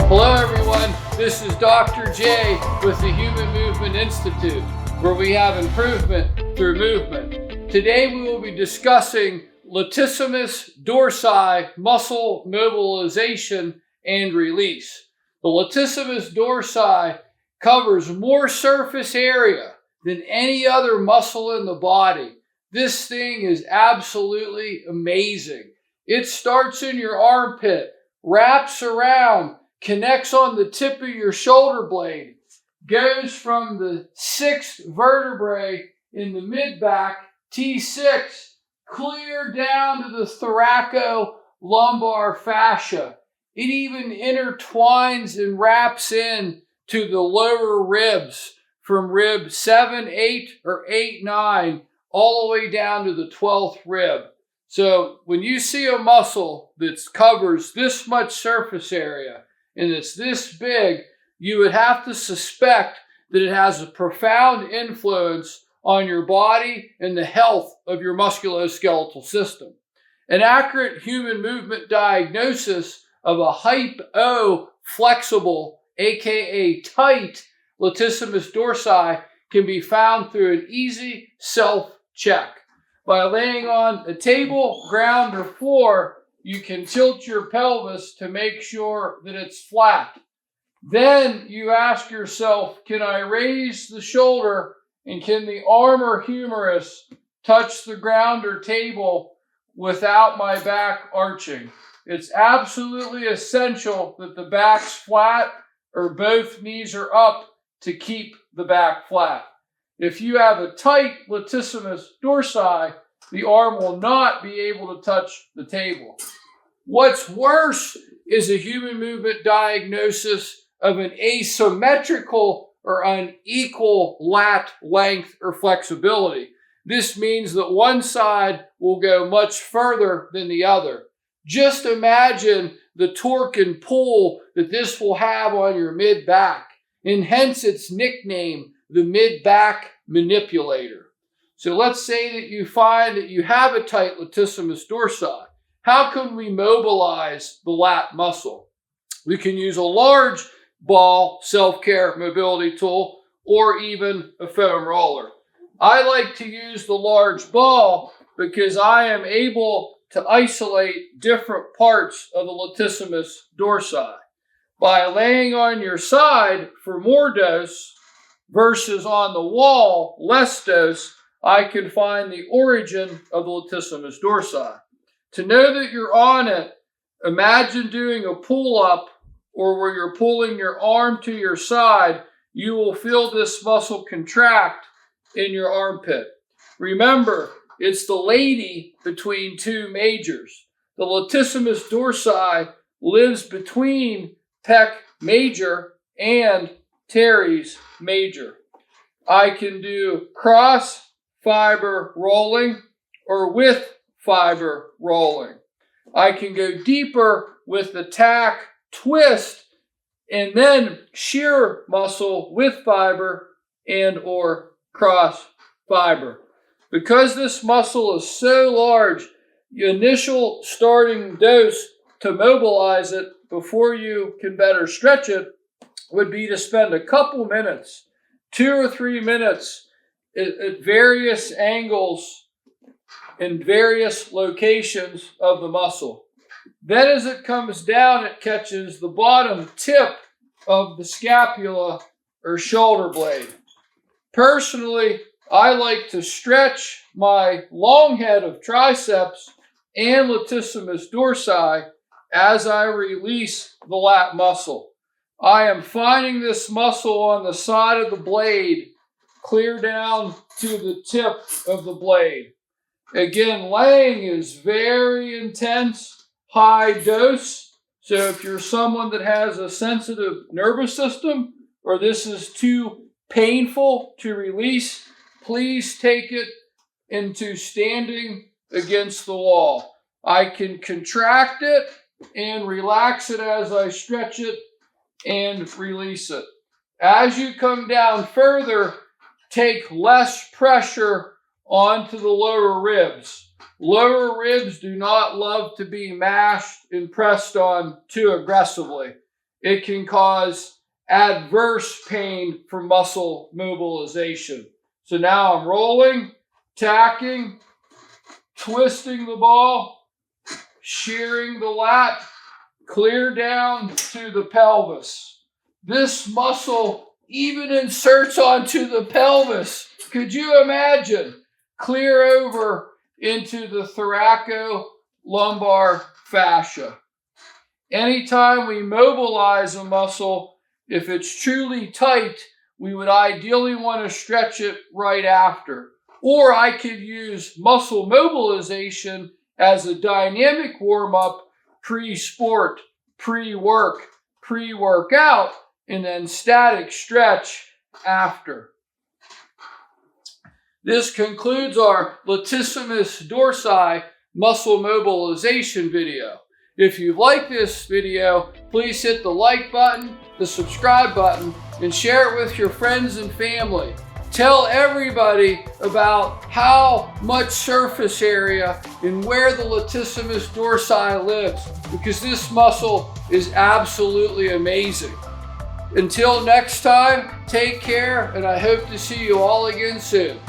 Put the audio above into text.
Hello everyone, this is Dr. J with the Human Movement Institute, where we have improvement through movement. Today we will be discussing Latissimus Dorsi muscle mobilization and release. The Latissimus Dorsi covers more surface area than any other muscle in the body. This thing is absolutely amazing. It starts in your armpit, wraps around, connects on the tip of your shoulder blade, goes from the sixth vertebrae in the mid-back, T6, clear down to the thoracolumbar fascia. It even intertwines and wraps in to the lower ribs from rib 7, 8, or 8, 9, all the way down to the 12th rib. So when you see a muscle that covers this much surface area, and it's this big, you would have to suspect that it has a profound influence on your body and the health of your musculoskeletal system. An accurate human movement diagnosis of a hypoflexible, aka tight, Latissimus dorsi can be found through an easy self-check. By laying on a table, ground, or floor, you can tilt your pelvis to make sure that it's flat. Then you ask yourself, can I raise the shoulder and can the arm or humerus touch the ground or table without my back arching? It's absolutely essential that the back's flat or both knees are up to keep the back flat. If you have a tight Latissimus dorsi, the arm will not be able to touch the table. What's worse is a human movement diagnosis of an asymmetrical or unequal lat length or flexibility. This means that one side will go much further than the other. Just imagine the torque and pull that this will have on your mid-back, and hence its nickname, the mid-back manipulator. So let's say that you find that you have a tight Latissimus dorsi. How can we mobilize the lat muscle? We can use a large ball self-care mobility tool or even a foam roller. I like to use the large ball because I am able to isolate different parts of the Latissimus dorsi. By laying on your side for more dose versus on the wall, less dose, I can find the origin of the Latissimus dorsi. To know that you're on it, imagine doing a pull-up or where you're pulling your arm to your side, you will feel this muscle contract in your armpit. Remember, it's the lady between two majors. The Latissimus dorsi lives between pec major and teres major. I can do cross fiber rolling or with fiber rolling. I can go deeper with the tack twist and then shear muscle with fiber and or cross fiber. Because this muscle is so large, the initial starting dose to mobilize it before you can better stretch it would be to spend a couple minutes, 2 or 3 minutes at various angles in various locations of the muscle. Then as it comes down, it catches the bottom tip of the scapula or shoulder blade. Personally, I like to stretch my long head of triceps and Latissimus dorsi as I release the lat muscle. I am finding this muscle on the side of the blade clear down to the tip of the blade. Again, laying is very intense, high dose. So if you're someone that has a sensitive nervous system or this is too painful to release, please take it into standing against the wall. I can contract it and relax it as I stretch it and release it. As you come down further, take less pressure onto the lower ribs. Lower ribs do not love to be mashed and pressed on too aggressively. it can cause adverse pain from muscle mobilization. So now I'm rolling, tacking, twisting the ball, shearing the lat, clear down to the pelvis. This muscle even inserts onto the pelvis. Could you imagine? Clear over into the thoracolumbar fascia. Anytime we mobilize a muscle, if it's truly tight, we would ideally want to stretch it right after. Or I could use muscle mobilization as a dynamic warm-up pre-sport, pre-work, pre-workout, and then static stretch after. This concludes our Latissimus Dorsi muscle mobilization video. If you like this video, please hit the like button, the subscribe button, and share it with your friends and family. Tell everybody about how much surface area and where the Latissimus Dorsi lives, because this muscle is absolutely amazing. Until next time, take care, and I hope to see you all again soon.